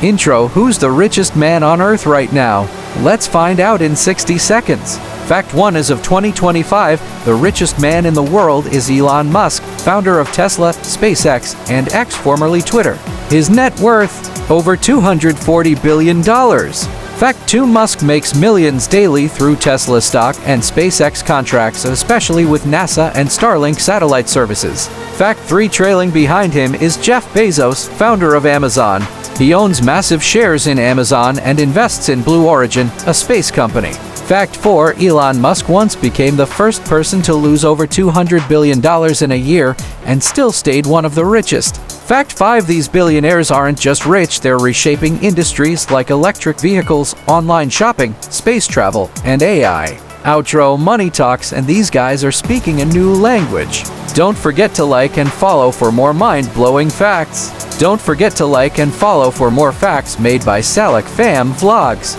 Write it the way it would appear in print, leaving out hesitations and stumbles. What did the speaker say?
Intro: who's the richest man on Earth right now? Let's find out in 60 seconds. Fact 1: as of 2025, the richest man in the world is Elon Musk, founder of Tesla, SpaceX, and X, formerly Twitter. His net worth: over $240 billion. Fact 2: Musk makes millions daily through Tesla stock and SpaceX contracts, especially with NASA and Starlink satellite services. Fact 3: trailing behind him is Jeff Bezos, founder of Amazon. He owns massive shares in Amazon and invests in Blue Origin, a space company. Fact 4: Elon Musk once became the first person to lose over $200 billion in a year and still stayed one of the richest. Fact 5: these billionaires aren't just rich, they're reshaping industries like electric vehicles, online shopping, space travel, and AI. Outro: money talks, and these guys are speaking a new language. Don't forget to like and follow for more mind-blowing facts. Don't forget to like and follow for more facts made by Salak Fam Vlogs.